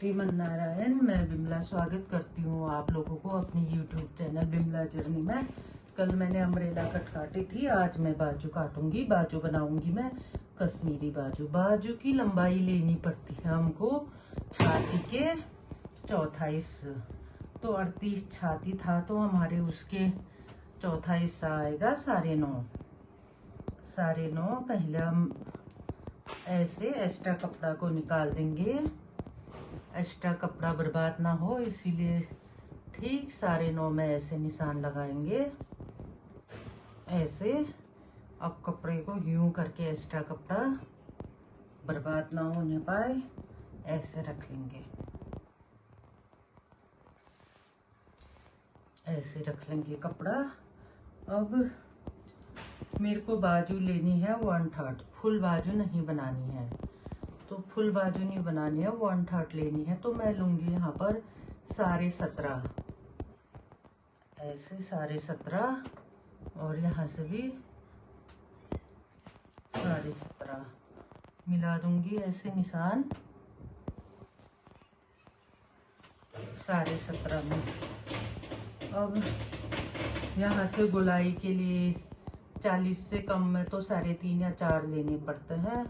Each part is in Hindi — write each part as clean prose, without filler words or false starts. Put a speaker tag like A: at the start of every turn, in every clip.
A: श्रीमन्नारायण। मैं बिमला स्वागत करती हूँ आप लोगों को अपनी YouTube चैनल बिमला जर्नी में। कल मैंने अम्ब्रेला कट काटी थी, आज मैं बाजू काटूंगी। बाजू बनाऊंगी मैं कश्मीरी बाजू। बाजू की लंबाई लेनी पड़ती है हमको छाती के चौथा हिस्सा। तो 38 छाती था तो हमारे उसके चौथा हिस्सा आएगा 9.5। 9.5 पहले हम ऐसे एक्स्ट्रा कपड़ा को निकाल देंगे। एक्स्ट्रा कपड़ा बर्बाद ना हो इसीलिए ठीक 9.5 में ऐसे निशान लगाएंगे। ऐसे अब कपड़े को यूं करके एक्स्ट्रा कपड़ा बर्बाद ना होने पाए ऐसे रख लेंगे। ऐसे रख लेंगे कपड़ा। अब मेरे को बाजू लेनी है 1/3। फुल बाजू नहीं बनानी है, तो फुल बाजू नहीं बनानी है, 1/3 लेनी है। तो मैं लूंगी यहाँ पर 17.5। ऐसे 17.5 और यहाँ से भी 17.5 मिला दूंगी ऐसे निशान 17.5 में। अब यहाँ से गोलाई के लिए 40 से कम में तो 3.5 या 4 लेने पड़ते हैं।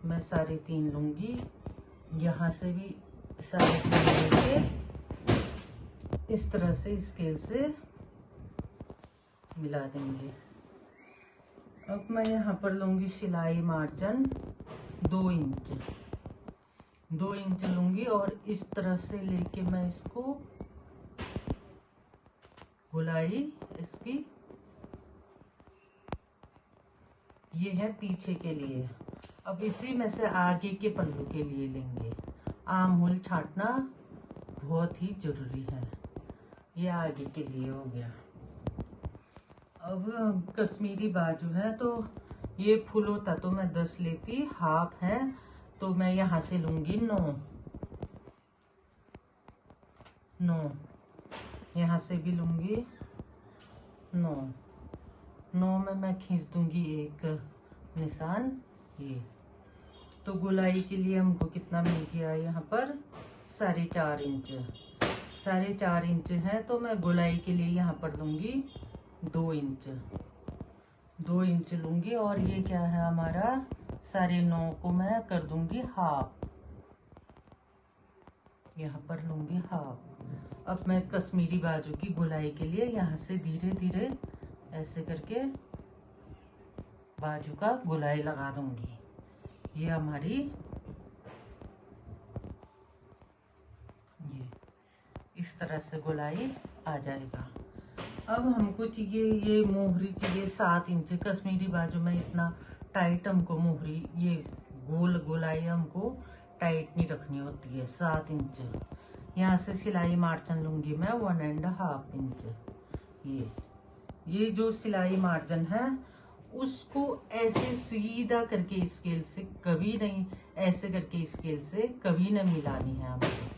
A: मैं 3.5 लूंगी। यहाँ से भी 3.5 लेके इस तरह से स्केल से मिला देंगे। अब मैं यहाँ पर लूंगी सिलाई मार्जिन 2 इंच। 2 इंच लूंगी और इस तरह से लेके मैं इसको गोलाई इसकी ये है पीछे के लिए। अब इसी में से आगे के पल्लू के लिए लेंगे। आर्म होल छांटना बहुत ही जरूरी है। ये आगे के लिए हो गया। अब कश्मीरी बाजू है तो ये फुल होता तो मैं 10 लेती, हाफ है तो मैं यहाँ से लूंगी 9। यहाँ से भी लूंगी 9 में मैं खींच दूंगी एक निशान। ये तो गोलाई के लिए हमको कितना मिल गया यहाँ पर 4.5 इंच। 4.5 इंच है तो मैं गोलाई के लिए यहाँ पर लूंगी 2 इंच। 2 इंच लूंगी और ये क्या है हमारा 9.5 को मैं कर दूंगी हाफ। यहाँ पर लूंगी हाफ। अब मैं कश्मीरी बाजू की गोलाई के लिए यहाँ से धीरे धीरे ऐसे करके बाजू का गोलाई लगा दूंगी। ये हमारी ये इस तरह से गोलाई आ जाएगा। अब हमको चाहिए ये मोहरी चाहिए 7 इंच। कश्मीरी बाजू में इतना टाइट हमको मोहरी ये गोल गोलाई हमको टाइट नहीं रखनी होती है। 7 इंच यहाँ से सिलाई मार्जिन लूंगी मैं 1.5 इंच। ये जो सिलाई मार्जिन है उसको ऐसे सीधा करके स्केल से कभी नहीं, ऐसे करके स्केल से कभी नहीं मिलानी है हमको,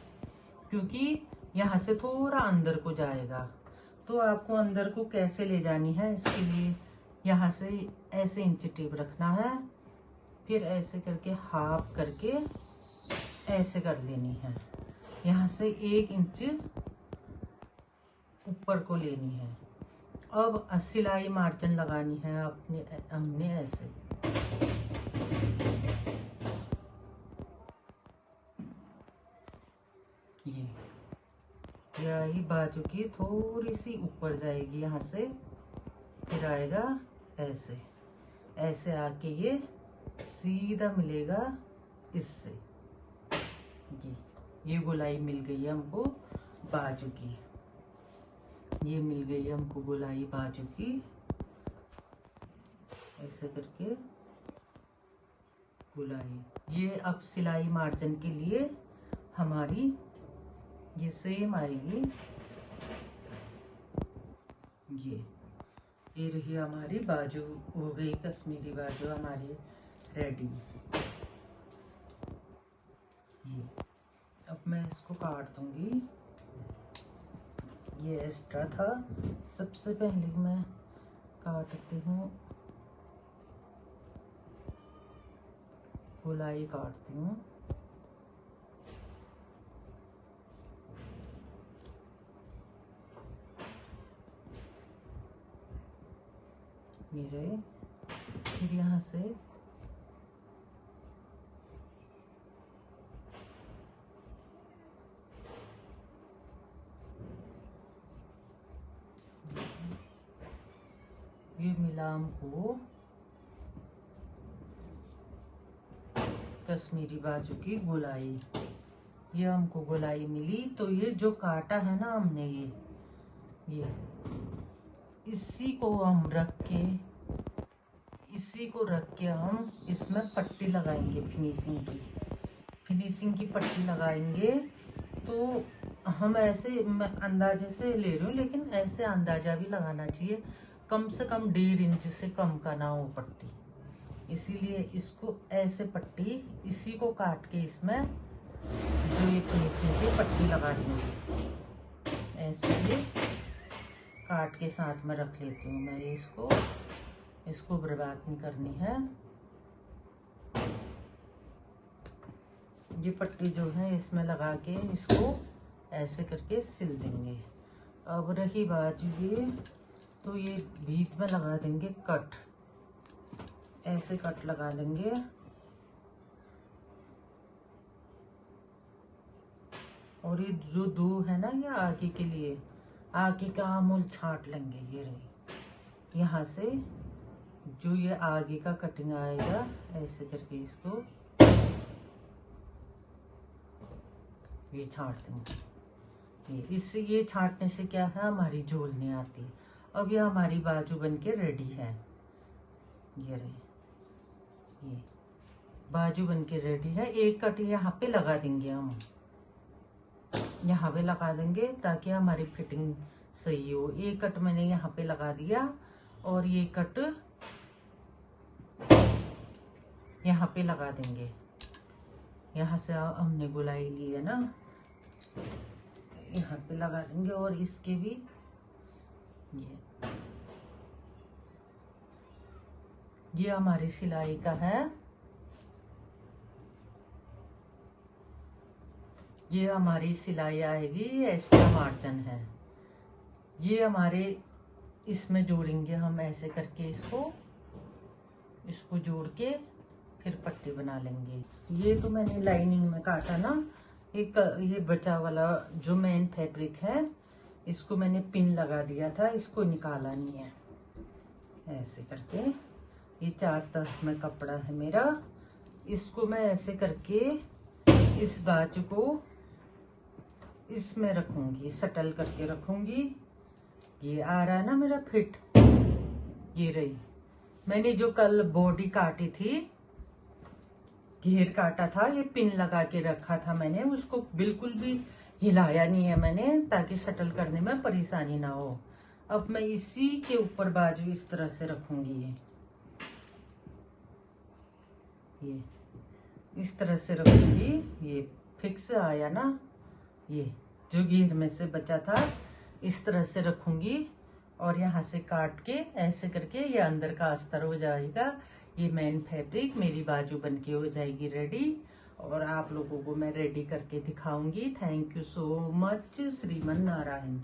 A: क्योंकि यहाँ से थोड़ा अंदर को जाएगा। तो आपको अंदर को कैसे ले जानी है इसके लिए यहाँ से ऐसे इंच टेप रखना है, फिर ऐसे करके हाफ करके ऐसे कर लेनी है। यहाँ से 1 इंच ऊपर को लेनी है। अब सिलाई मार्जिन लगानी है हमने ऐसे। ये आई बाजू की थोड़ी सी ऊपर जाएगी यहाँ से, फिर आएगा ऐसे। ऐसे आके ये सीधा मिलेगा इससे। ये गोलाई मिल गई हमको बाजू की। ये मिल गई हमको गोलाई बाजू की। ऐसे करके गोलाई। ये अब सिलाई मार्जिन के लिए हमारी ये सेम आएगी। ये रही हमारी बाजू, हो गई कश्मीरी बाजू हमारी रेडी। ये अब मैं इसको काट दूंगी। ये एक्स्ट्रा था, सबसे पहले मैं काटती हूँ, गोलाई काटती हूँ। ये रहे। फिर यहाँ से ये मिला हमको कश्मीरी बाजू की गोलाई। ये हमको गोलाई मिली। तो ये जो काटा है ना हमने, ये इसी को हम रख के हम इसमें पट्टी लगाएंगे। फिनिशिंग की पट्टी लगाएंगे। तो हम ऐसे, मैं अंदाजे से ले रही हूँ, लेकिन ऐसे अंदाजा भी लगाना चाहिए। कम से कम 1.5 इंच से कम का ना हो पट्टी। इसीलिए इसको ऐसे पट्टी, इसी को काट के इसमें जो ये फिनिशिंग की पट्टी लगा देंगे। ऐसे ये काट के साथ में रख लेती हूँ मैं। इसको बर्बाद नहीं करनी है। ये पट्टी जो है इसमें लगा के इसको ऐसे करके सिल देंगे। अब रही बात ये, तो ये बीच में लगा देंगे कट। ऐसे कट लगा देंगे। और ये जो दो है ना, ये आगे के लिए, आगे का आमूल छांट लेंगे। ये रही। यहाँ से जो ये आगे का कटिंग आएगा, ऐसे करके इसको ये छांट देंगे। इससे ये छांटने से क्या है, हमारी झोल नहीं आती। अब ये हमारी बाजू बनके रेडी है। ये रही। ये बाजू बनके रेडी है। एक कट यहाँ पे लगा देंगे हम, यहाँ पे लगा देंगे ताकि हमारी फिटिंग सही हो। एक कट मैंने यहाँ पे लगा दिया और ये कट यहाँ पे लगा देंगे। यहाँ से हमने गोलाई ली है ना, यहाँ पे लगा देंगे। और इसके भी ये हमारी सिलाई का है। ये हमारी सिलाई आएगी, एक्स्ट्रा मार्जिन है। ये हमारे इसमें जोड़ेंगे हम ऐसे करके। इसको जोड़ के फिर पट्टी बना लेंगे। ये तो मैंने लाइनिंग में काटा ना। ये बचा वाला जो मेन फैब्रिक है, इसको मैंने पिन लगा दिया था। इसको निकाला नहीं है। ऐसे करके ये 4 तरफ में कपड़ा है मेरा। इसको मैं ऐसे करके इस बाजू को इसमें रखूंगी, सटल करके रखूंगी। ये आ रहा है ना मेरा फिट। ये रही। मैंने जो कल बॉडी काटी थी, घेर काटा था, ये पिन लगा के रखा था मैंने। उसको बिल्कुल भी हिलाया नहीं है मैंने, ताकि सटल करने में परेशानी ना हो। अब मैं इसी के ऊपर बाजू इस तरह से रखूंगी। ये इस तरह से रखूंगी। ये फिक्स आया ना, ये जो घेर में से बचा था, इस तरह से रखूंगी। और यहाँ से काट के ऐसे करके ये अंदर का अस्तर हो जाएगा। ये मेन फैब्रिक मेरी बाजू बनके हो जाएगी रेडी। और आप लोगों को मैं रेडी करके दिखाऊंगी। Thank you so much. Shriman Narayan.